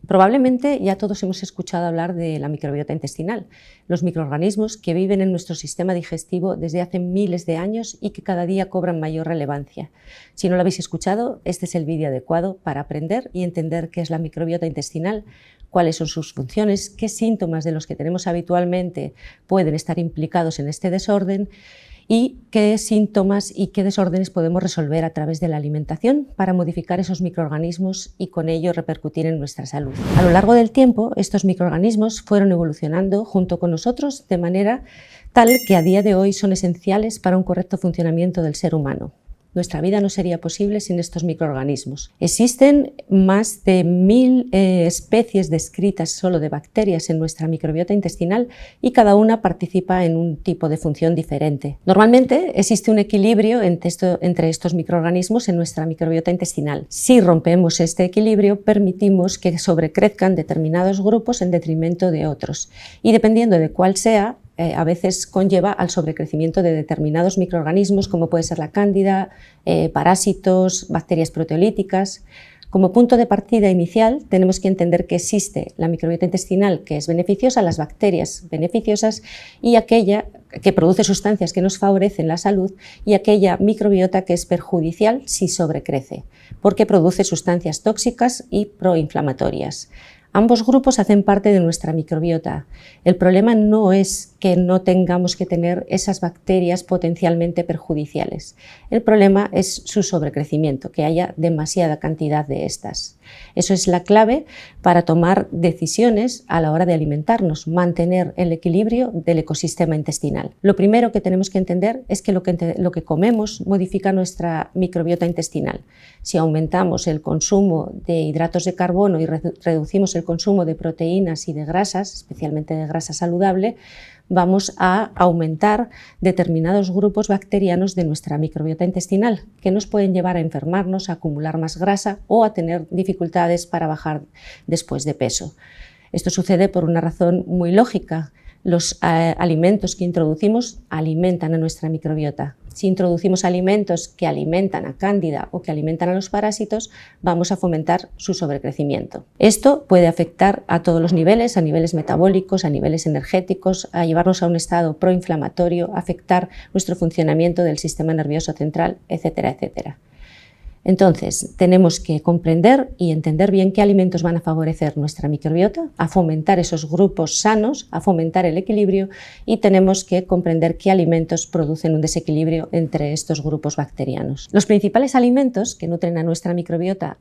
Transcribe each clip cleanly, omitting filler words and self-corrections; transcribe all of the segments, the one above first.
Probablemente ya todos hemos escuchado hablar de la microbiota intestinal, los microorganismos que viven en nuestro sistema digestivo desde hace miles de años y que cada día cobran mayor relevancia. Si no lo habéis escuchado, este es el vídeo adecuado para aprender y entender qué es la microbiota intestinal, cuáles son sus funciones, qué síntomas de los que tenemos habitualmente pueden estar implicados en este desorden y qué síntomas y qué desórdenes podemos resolver a través de la alimentación para modificar esos microorganismos y con ello repercutir en nuestra salud. A lo largo del tiempo, estos microorganismos fueron evolucionando junto con nosotros de manera tal que a día de hoy son esenciales para un correcto funcionamiento del ser humano. Nuestra vida no sería posible sin estos microorganismos. Existen más de 1000 especies descritas solo de bacterias en nuestra microbiota intestinal y cada una participa en un tipo de función diferente. Normalmente existe un equilibrio entre estos microorganismos en nuestra microbiota intestinal. Si rompemos este equilibrio, permitimos que sobrecrezcan determinados grupos en detrimento de otros y dependiendo de cuál sea, a veces conlleva al sobrecrecimiento de determinados microorganismos como puede ser la cándida, parásitos, bacterias proteolíticas. Como punto de partida inicial tenemos que entender que existe la microbiota intestinal que es beneficiosa, las bacterias beneficiosas y aquella que produce sustancias que nos favorecen la salud y aquella microbiota que es perjudicial si sobrecrece, porque produce sustancias tóxicas y proinflamatorias. Ambos grupos hacen parte de nuestra microbiota. El problema no es que no tengamos que tener esas bacterias potencialmente perjudiciales. El problema es su sobrecrecimiento, que haya demasiada cantidad de estas. Eso es la clave para tomar decisiones a la hora de alimentarnos, mantener el equilibrio del ecosistema intestinal. Lo primero que tenemos que entender es que lo que comemos modifica nuestra microbiota intestinal. Si aumentamos el consumo de hidratos de carbono y reducimos el consumo de proteínas y de grasas, especialmente de grasa saludable, vamos a aumentar determinados grupos bacterianos de nuestra microbiota intestinal que nos pueden llevar a enfermarnos, a acumular más grasa o a tener dificultades para bajar después de peso. Esto sucede por una razón muy lógica. Los alimentos que introducimos alimentan a nuestra microbiota. Si introducimos alimentos que alimentan a cándida o que alimentan a los parásitos, vamos a fomentar su sobrecrecimiento. Esto puede afectar a todos los niveles, a niveles metabólicos, a niveles energéticos, a llevarnos a un estado proinflamatorio, afectar nuestro funcionamiento del sistema nervioso central, etcétera, etcétera. Entonces, tenemos que comprender y entender bien qué alimentos van a favorecer nuestra microbiota, a fomentar esos grupos sanos, a fomentar el equilibrio y tenemos que comprender qué alimentos producen un desequilibrio entre estos grupos bacterianos. Los principales alimentos que nutren a nuestra microbiota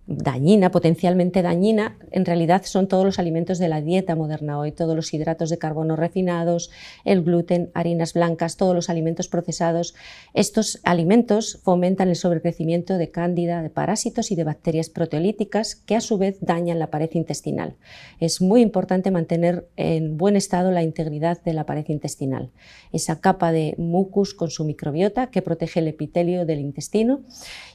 dañina, potencialmente dañina, en realidad son todos los alimentos de la dieta moderna hoy, todos los hidratos de carbono refinados, el gluten, harinas blancas, todos los alimentos procesados. Estos alimentos fomentan el sobrecrecimiento de cándida, de parásitos y de bacterias proteolíticas que a su vez dañan la pared intestinal. Es muy importante mantener en buen estado la integridad de la pared intestinal, esa capa de mucus con su microbiota que protege el epitelio del intestino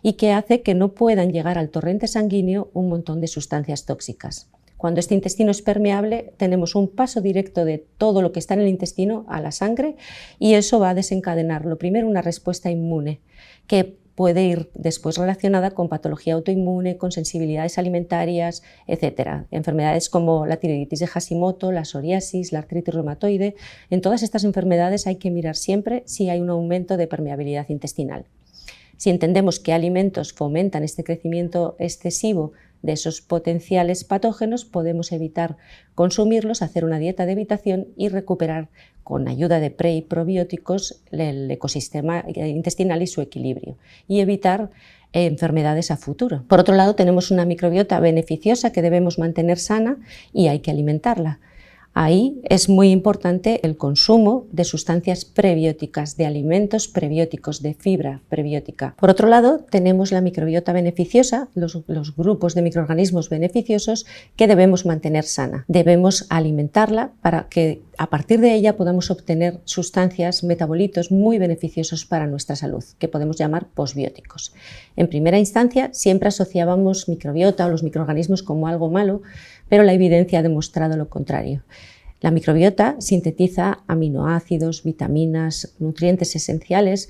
y que hace que no puedan llegar al torrente sanguíneo un montón de sustancias tóxicas. Cuando este intestino es permeable, tenemos un paso directo de todo lo que está en el intestino a la sangre y eso va a desencadenar, lo primero, una respuesta inmune que puede ir después relacionada con patología autoinmune, con sensibilidades alimentarias, etc. Enfermedades como la tiroiditis de Hashimoto, la psoriasis, la artritis reumatoide. En todas estas enfermedades hay que mirar siempre si hay un aumento de permeabilidad intestinal. Si entendemos qué alimentos fomentan este crecimiento excesivo de esos potenciales patógenos, podemos evitar consumirlos, hacer una dieta de evitación y recuperar con ayuda de pre y probióticos el ecosistema intestinal y su equilibrio y evitar enfermedades a futuro. Por otro lado, tenemos una microbiota beneficiosa que debemos mantener sana y hay que alimentarla. Ahí es muy importante el consumo de sustancias prebióticas, de alimentos prebióticos, de fibra prebiótica. Por otro lado, tenemos la microbiota beneficiosa, los grupos de microorganismos beneficiosos que debemos mantener sana. Debemos alimentarla para que a partir de ella podamos obtener sustancias, metabolitos muy beneficiosos para nuestra salud, que podemos llamar posbióticos. En primera instancia, siempre asociábamos microbiota o los microorganismos como algo malo, pero la evidencia ha demostrado lo contrario. La microbiota sintetiza aminoácidos, vitaminas, nutrientes esenciales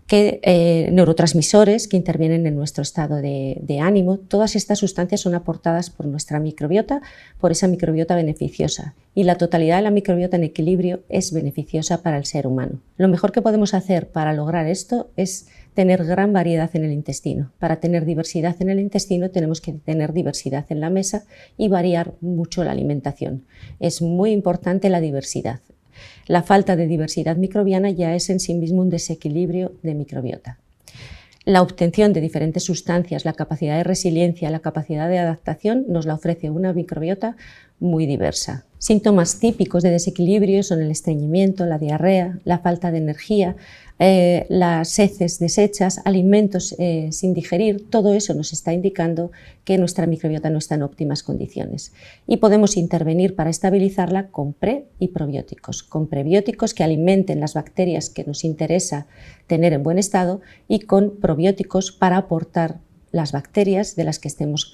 neurotransmisores que intervienen en nuestro estado de ánimo. Todas estas sustancias son aportadas por nuestra microbiota, por esa microbiota beneficiosa, y la totalidad de la microbiota en equilibrio es beneficiosa para el ser humano. Lo mejor que podemos hacer para lograr esto es tener gran variedad en el intestino. Para tener diversidad en el intestino tenemos que tener diversidad en la mesa y variar mucho la alimentación. Es muy importante la diversidad. La falta de diversidad microbiana ya es en sí mismo un desequilibrio de microbiota. La obtención de diferentes sustancias, la capacidad de resiliencia, la capacidad de adaptación nos la ofrece una microbiota muy diversa. Síntomas típicos de desequilibrio son el estreñimiento, la diarrea, la falta de energía, las heces deshechas, alimentos sin digerir. Todo eso nos está indicando que nuestra microbiota no está en óptimas condiciones, y podemos intervenir para estabilizarla con pre y probióticos, con prebióticos que alimenten las bacterias que nos interesa tener en buen estado, y con probióticos para aportar las bacterias de las que estemos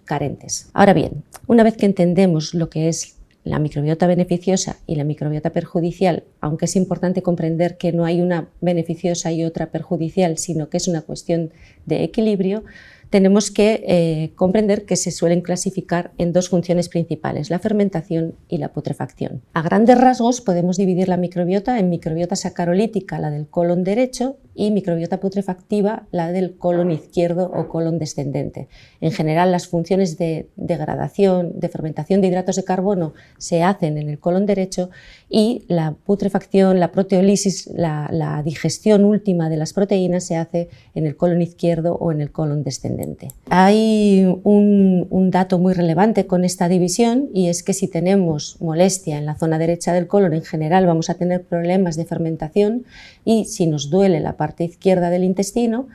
carentes. Ahora bien, una vez que entendemos lo que es la microbiota beneficiosa y la microbiota perjudicial, aunque es importante comprender que no hay una beneficiosa y otra perjudicial, sino que es una cuestión de equilibrio, tenemos que comprender que se suelen clasificar en dos funciones principales, la fermentación y la putrefacción. A grandes rasgos podemos dividir la microbiota en microbiota sacarolítica, la del colon derecho, y microbiota putrefactiva, la del colon izquierdo o colon descendente. En general, las funciones de degradación, de fermentación de hidratos de carbono se hacen en el colon derecho, y la putrefacción, la proteólisis, la digestión última de las proteínas se hace en el colon izquierdo o en el colon descendente. Hay un dato muy relevante con esta división, y es que si tenemos molestia en la zona derecha del colon, en general vamos a tener problemas de fermentación, y si nos duele la parte izquierda del intestino,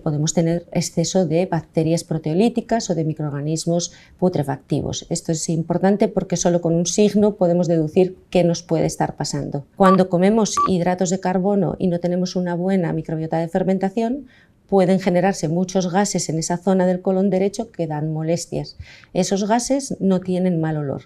podemos tener exceso de bacterias proteolíticas o de microorganismos putrefactivos. Esto es importante porque solo con un signo podemos deducir qué nos puede estar pasando. Cuando comemos hidratos de carbono y no tenemos una buena microbiota de fermentación, pueden generarse muchos gases en esa zona del colon derecho que dan molestias. Esos gases no tienen mal olor.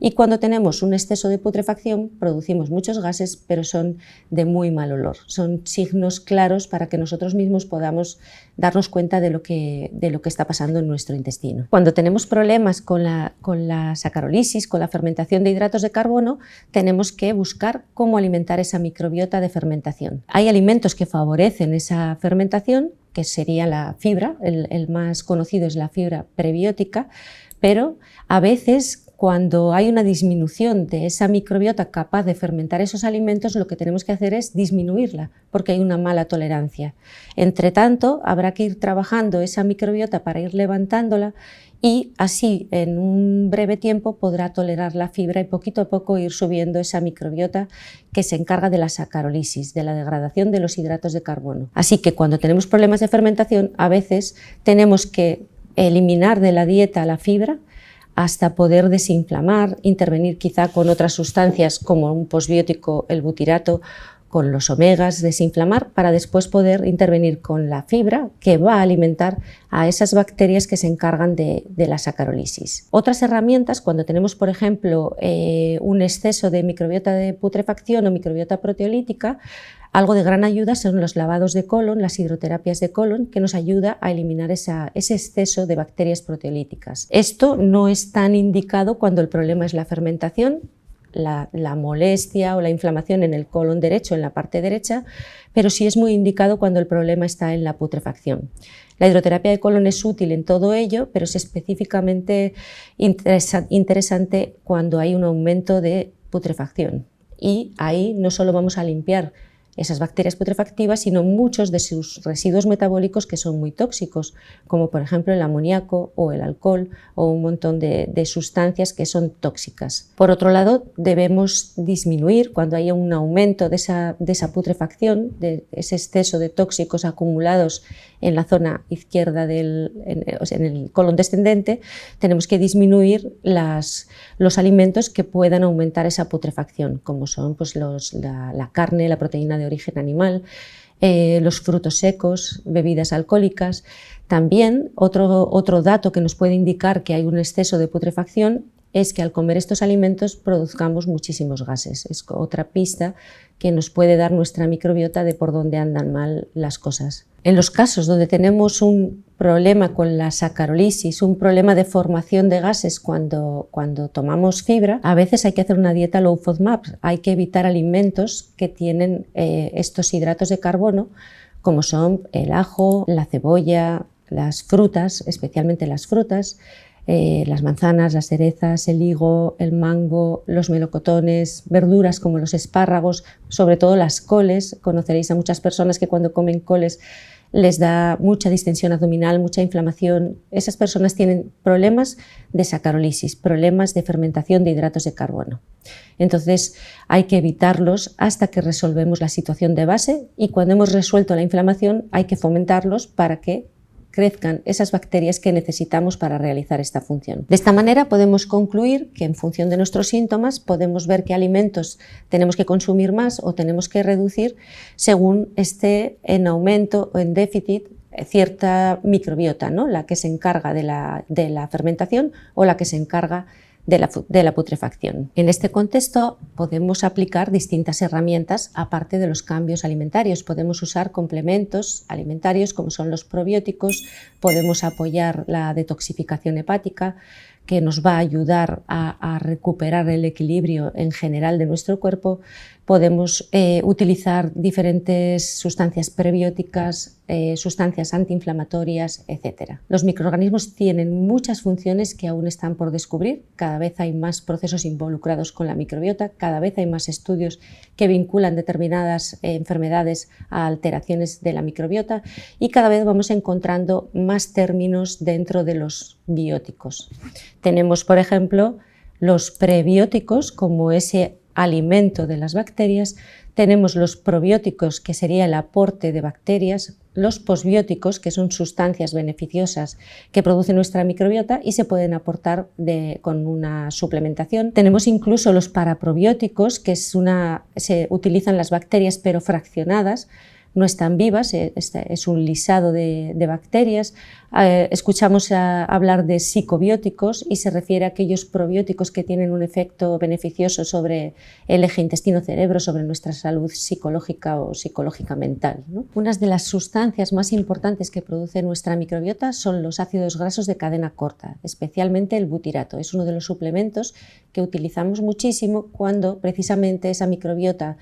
Y cuando tenemos un exceso de putrefacción, producimos muchos gases, pero son de muy mal olor. Son signos claros para que nosotros mismos podamos darnos cuenta de lo que está pasando en nuestro intestino. Cuando tenemos problemas con la sacarolisis, con la fermentación de hidratos de carbono, tenemos que buscar cómo alimentar esa microbiota de fermentación. Hay alimentos que favorecen esa fermentación, que sería la fibra, el más conocido es la fibra prebiótica, pero a veces, cuando hay una disminución de esa microbiota capaz de fermentar esos alimentos, lo que tenemos que hacer es disminuirla, porque hay una mala tolerancia. Entre tanto, habrá que ir trabajando esa microbiota para ir levantándola, y así en un breve tiempo podrá tolerar la fibra, y poquito a poco ir subiendo esa microbiota que se encarga de la sacarolisis, de la degradación de los hidratos de carbono. Así que cuando tenemos problemas de fermentación, a veces tenemos que eliminar de la dieta la fibra hasta poder desinflamar, intervenir quizá con otras sustancias como un posbiótico, el butirato, con los omegas, desinflamar, para después poder intervenir con la fibra que va a alimentar a esas bacterias que se encargan de la sacarolisis. Otras herramientas, cuando tenemos, por ejemplo, un exceso de microbiota de putrefacción o microbiota proteolítica, algo de gran ayuda son los lavados de colon, las hidroterapias de colon, que nos ayuda a eliminar ese exceso de bacterias proteolíticas. Esto no es tan indicado cuando el problema es la fermentación, la molestia o la inflamación en el colon derecho, en la parte derecha, pero sí es muy indicado cuando el problema está en la putrefacción. La hidroterapia de colon es útil en todo ello, pero es específicamente interesante cuando hay un aumento de putrefacción, y ahí no solo vamos a limpiar esas bacterias putrefactivas, sino muchos de sus residuos metabólicos que son muy tóxicos, como por ejemplo el amoníaco o el alcohol o un montón de sustancias que son tóxicas. Por otro lado, debemos disminuir cuando haya un aumento de esa putrefacción, de ese exceso de tóxicos acumulados en la zona izquierda en el colon descendente. Tenemos que disminuir los alimentos que puedan aumentar esa putrefacción, como son pues, la carne, la proteína de origen animal, los frutos secos, bebidas alcohólicas. También otro dato que nos puede indicar que hay un exceso de putrefacción es que al comer estos alimentos produzcamos muchísimos gases. Es otra pista que nos puede dar nuestra microbiota de por dónde andan mal las cosas. En los casos donde tenemos un problema con la sacarolisis, un problema de formación de gases cuando tomamos fibra, a veces hay que hacer una dieta low FODMAP. Hay que evitar alimentos que tienen estos hidratos de carbono, como son el ajo, la cebolla, las frutas, especialmente las frutas, las manzanas, las cerezas, el higo, el mango, los melocotones, verduras como los espárragos, sobre todo las coles. Conoceréis a muchas personas que cuando comen coles les da mucha distensión abdominal, mucha inflamación. Esas personas tienen problemas de sacarolisis, problemas de fermentación de hidratos de carbono. Entonces hay que evitarlos hasta que resolvemos la situación de base, y cuando hemos resuelto la inflamación hay que fomentarlos para que crezcan esas bacterias que necesitamos para realizar esta función. De esta manera podemos concluir que en función de nuestros síntomas podemos ver qué alimentos tenemos que consumir más o tenemos que reducir según esté en aumento o en déficit cierta microbiota, ¿no? La que se encarga de la fermentación o la que se encarga de la putrefacción. En este contexto podemos aplicar distintas herramientas aparte de los cambios alimentarios. Podemos usar complementos alimentarios como son los probióticos, podemos apoyar la detoxificación hepática, que nos va a ayudar a recuperar el equilibrio en general de nuestro cuerpo. Podemos utilizar diferentes sustancias prebióticas, sustancias antiinflamatorias, etc. Los microorganismos tienen muchas funciones que aún están por descubrir. Cada vez hay más procesos involucrados con la microbiota, cada vez hay más estudios que vinculan determinadas enfermedades a alteraciones de la microbiota, y cada vez vamos encontrando más términos dentro de los bióticos. Tenemos, por ejemplo, los prebióticos como ese alimento de las bacterias, tenemos los probióticos, que sería el aporte de bacterias, los posbióticos, que son sustancias beneficiosas que produce nuestra microbiota y se pueden aportar con una suplementación. Tenemos incluso los paraprobióticos, que se utilizan las bacterias pero fraccionadas, no están vivas, es un lisado de bacterias. Escuchamos hablar de psicobióticos y se refiere a aquellos probióticos que tienen un efecto beneficioso sobre el eje intestino-cerebro, sobre nuestra salud psicológica o psicológica mental, ¿no? Unas de las sustancias más importantes que produce nuestra microbiota son los ácidos grasos de cadena corta, especialmente el butirato. Es uno de los suplementos que utilizamos muchísimo cuando precisamente esa microbiota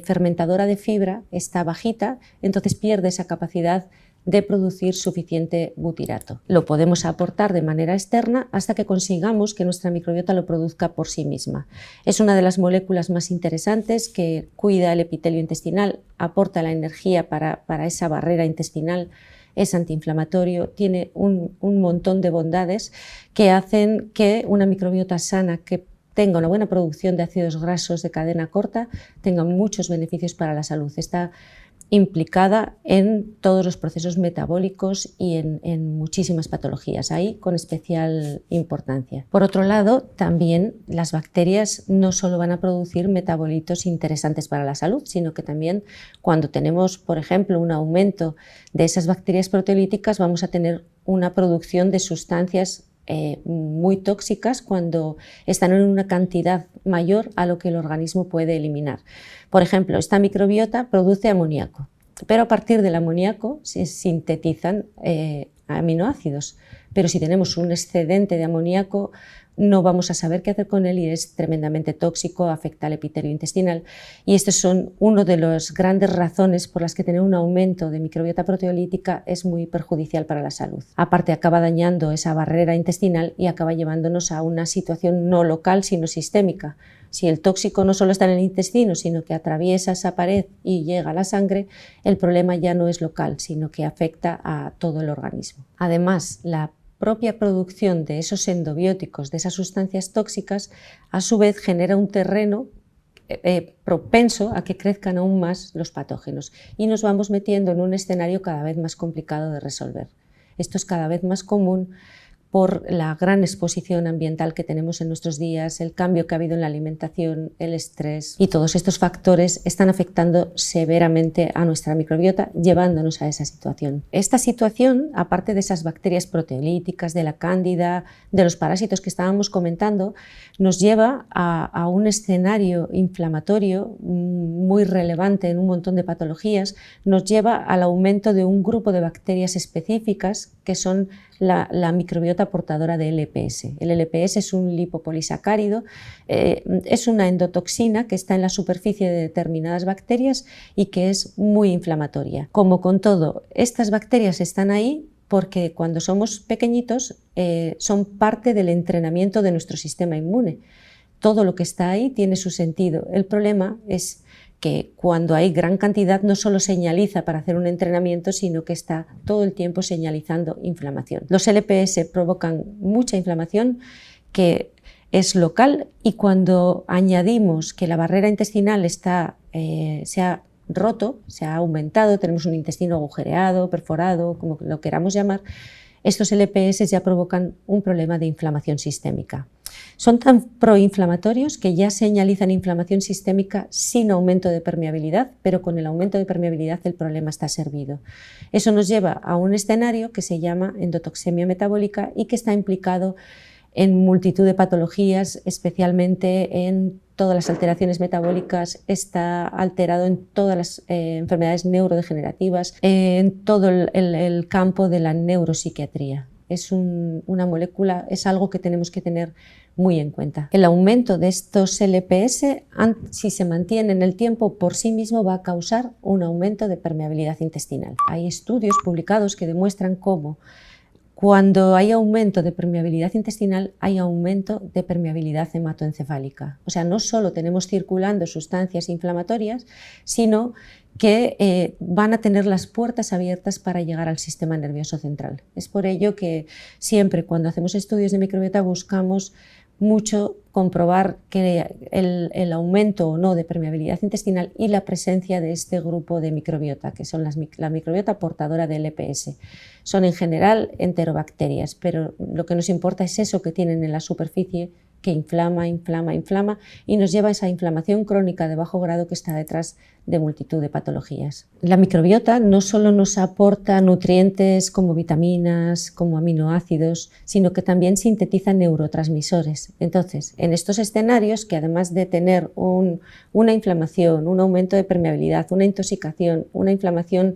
fermentadora de fibra está bajita, entonces pierde esa capacidad de producir suficiente butirato. Lo podemos aportar de manera externa hasta que consigamos que nuestra microbiota lo produzca por sí misma. Es una de las moléculas más interesantes que cuida el epitelio intestinal, aporta la energía para esa barrera intestinal, es antiinflamatorio, tiene un montón de bondades que hacen que una microbiota sana que tenga una buena producción de ácidos grasos de cadena corta, tenga muchos beneficios para la salud. Está implicada en todos los procesos metabólicos y en muchísimas patologías, ahí con especial importancia. Por otro lado, también las bacterias no solo van a producir metabolitos interesantes para la salud, sino que también cuando tenemos, por ejemplo, un aumento de esas bacterias proteolíticas, vamos a tener una producción de sustancias muy tóxicas cuando están en una cantidad mayor a lo que el organismo puede eliminar. Por ejemplo, esta microbiota produce amoníaco, pero a partir del amoníaco se sintetizan aminoácidos, pero si tenemos un excedente de amoníaco no vamos a saber qué hacer con él y es tremendamente tóxico, afecta al epitelio intestinal, y estas son una de las grandes razones por las que tener un aumento de microbiota proteolítica es muy perjudicial para la salud. Aparte acaba dañando esa barrera intestinal y acaba llevándonos a una situación no local sino sistémica. Si el tóxico no solo está en el intestino, sino que atraviesa esa pared y llega a la sangre, el problema ya no es local, sino que afecta a todo el organismo. Además, la propia producción de esos endobióticos, de esas sustancias tóxicas, a su vez genera un terreno propenso a que crezcan aún más los patógenos y nos vamos metiendo en un escenario cada vez más complicado de resolver. Esto es cada vez más común por la gran exposición ambiental que tenemos en nuestros días, el cambio que ha habido en la alimentación, el estrés, y todos estos factores están afectando severamente a nuestra microbiota, llevándonos a esa situación. Esta situación, aparte de esas bacterias proteolíticas, de la cándida, de los parásitos que estábamos comentando, nos lleva a un escenario inflamatorio muy relevante en un montón de patologías, nos lleva al aumento de un grupo de bacterias específicas que son la microbiota portadora de LPS. El LPS es un lipopolisacárido, es una endotoxina que está en la superficie de determinadas bacterias y que es muy inflamatoria. Como con todo, estas bacterias están ahí porque cuando somos pequeñitos son parte del entrenamiento de nuestro sistema inmune. Todo lo que está ahí tiene su sentido. El problema es que cuando hay gran cantidad no solo señaliza para hacer un entrenamiento, sino que está todo el tiempo señalizando inflamación. Los LPS provocan mucha inflamación que es local, y cuando añadimos que la barrera intestinal se ha roto, se ha aumentado, tenemos un intestino agujereado, perforado, como lo queramos llamar, estos LPS ya provocan un problema de inflamación sistémica. Son tan proinflamatorios que ya señalizan inflamación sistémica sin aumento de permeabilidad, pero con el aumento de permeabilidad el problema está servido. Eso nos lleva a un escenario que se llama endotoxemia metabólica y que está implicado en multitud de patologías, especialmente en todas las alteraciones metabólicas, está alterado en todas las enfermedades neurodegenerativas, en todo el campo de la neuropsiquiatría. Es una molécula, es algo que tenemos que tener muy en cuenta. El aumento de estos LPS, si se mantiene en el tiempo, por sí mismo va a causar un aumento de permeabilidad intestinal. Hay estudios publicados que demuestran cómo cuando hay aumento de permeabilidad intestinal, hay aumento de permeabilidad hematoencefálica. O sea, no solo tenemos circulando sustancias inflamatorias, sino que van a tener las puertas abiertas para llegar al sistema nervioso central. Es por ello que siempre cuando hacemos estudios de microbiota buscamos mucho comprobar que el aumento o no de permeabilidad intestinal y la presencia de este grupo de microbiota, que son la microbiota portadora de LPS. Son en general enterobacterias, pero lo que nos importa es eso que tienen en la superficie, que inflama y nos lleva a esa inflamación crónica de bajo grado que está detrás de multitud de patologías. La microbiota no solo nos aporta nutrientes como vitaminas, como aminoácidos, sino que también sintetiza neurotransmisores. Entonces, en estos escenarios, que además de tener una inflamación, un aumento de permeabilidad, una intoxicación, una inflamación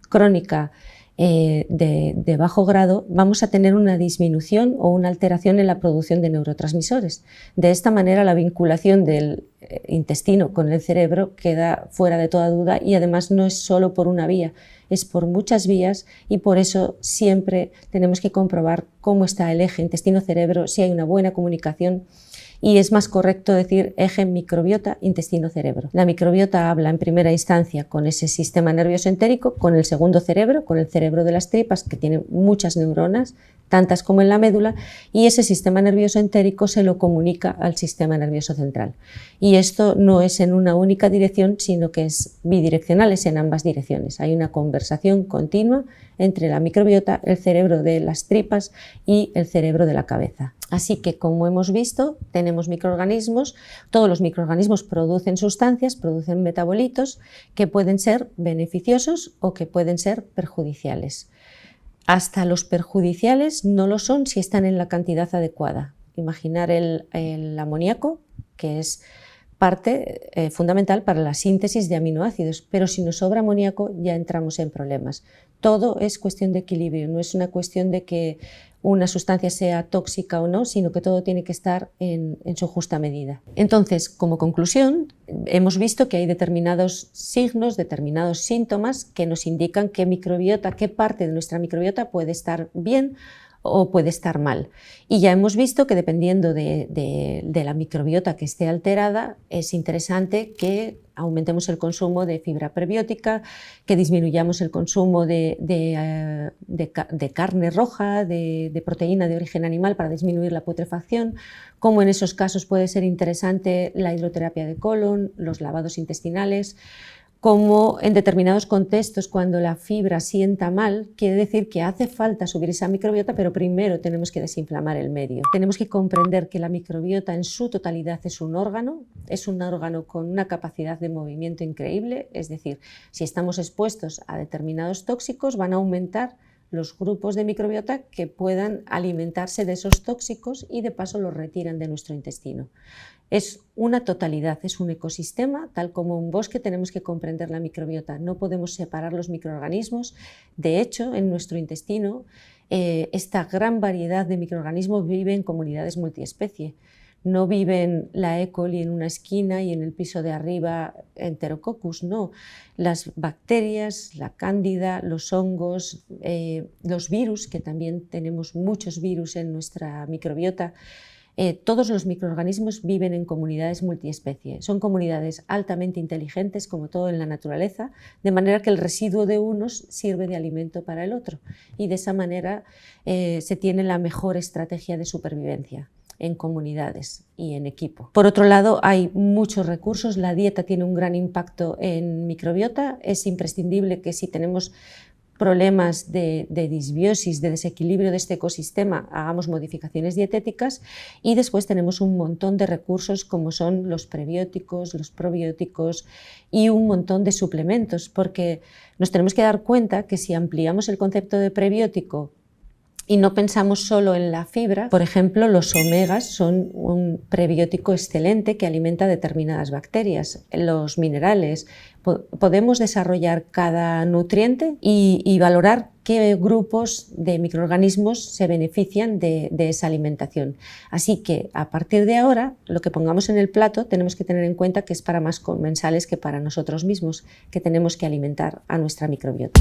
crónica de bajo grado, vamos a tener una disminución o una alteración en la producción de neurotransmisores. De esta manera, la vinculación del intestino con el cerebro queda fuera de toda duda, y además no es solo por una vía, es por muchas vías, y por eso siempre tenemos que comprobar cómo está el eje intestino-cerebro, si hay una buena comunicación. Y es más correcto decir eje microbiota, intestino-cerebro. La microbiota habla en primera instancia con ese sistema nervioso entérico, con el segundo cerebro, con el cerebro de las tripas, que tiene muchas neuronas, tantas como en la médula, y ese sistema nervioso entérico se lo comunica al sistema nervioso central. Y esto no es en una única dirección, sino que es bidireccional, es en ambas direcciones. Hay una conversación continua entre la microbiota, el cerebro de las tripas y el cerebro de la cabeza. Así que, como hemos visto, tenemos microorganismos, todos los microorganismos producen sustancias, producen metabolitos que pueden ser beneficiosos o que pueden ser perjudiciales. Hasta los perjudiciales no lo son si están en la cantidad adecuada. Imaginar el amoníaco, que es parte fundamental para la síntesis de aminoácidos, pero si nos sobra amoníaco ya entramos en problemas. Todo es cuestión de equilibrio, no es una cuestión de que una sustancia sea tóxica o no, sino que todo tiene que estar en su justa medida. Entonces, como conclusión, hemos visto que hay determinados signos, determinados síntomas que nos indican qué parte de nuestra microbiota puede estar bien o puede estar mal. Y ya hemos visto que dependiendo de la microbiota que esté alterada, es interesante que aumentemos el consumo de fibra prebiótica, que disminuyamos el consumo de carne roja, de proteína de origen animal para disminuir la putrefacción, como en esos casos puede ser interesante la hidroterapia de colon, los lavados intestinales, como en determinados contextos, cuando la fibra sienta mal, quiere decir que hace falta subir esa microbiota, pero primero tenemos que desinflamar el medio. Tenemos que comprender que la microbiota en su totalidad es un órgano con una capacidad de movimiento increíble, es decir, si estamos expuestos a determinados tóxicos, van a aumentar los grupos de microbiota que puedan alimentarse de esos tóxicos y de paso los retiran de nuestro intestino. Es una totalidad, es un ecosistema, tal como un bosque tenemos que comprender la microbiota. No podemos separar los microorganismos. De hecho, en nuestro intestino, esta gran variedad de microorganismos vive en comunidades multiespecie. No viven la E. coli en una esquina y en el piso de arriba Enterococcus, no. Las bacterias, la cándida, los hongos, los virus, que también tenemos muchos virus en nuestra microbiota, todos los microorganismos viven en comunidades multiespecie. Son comunidades altamente inteligentes, como todo en la naturaleza, de manera que el residuo de unos sirve de alimento para el otro y de esa manera se tiene la mejor estrategia de supervivencia en comunidades y en equipo. Por otro lado, hay muchos recursos, la dieta tiene un gran impacto en microbiota, es imprescindible que si tenemos problemas de disbiosis, de desequilibrio de este ecosistema, hagamos modificaciones dietéticas y después tenemos un montón de recursos como son los prebióticos, los probióticos y un montón de suplementos, porque nos tenemos que dar cuenta que si ampliamos el concepto de prebiótico y no pensamos solo en la fibra, por ejemplo, los omegas son un prebiótico excelente que alimenta determinadas bacterias, los minerales. Podemos desarrollar cada nutriente y valorar qué grupos de microorganismos se benefician de esa alimentación. Así que a partir de ahora, lo que pongamos en el plato tenemos que tener en cuenta que es para más comensales que para nosotros mismos, que tenemos que alimentar a nuestra microbiota.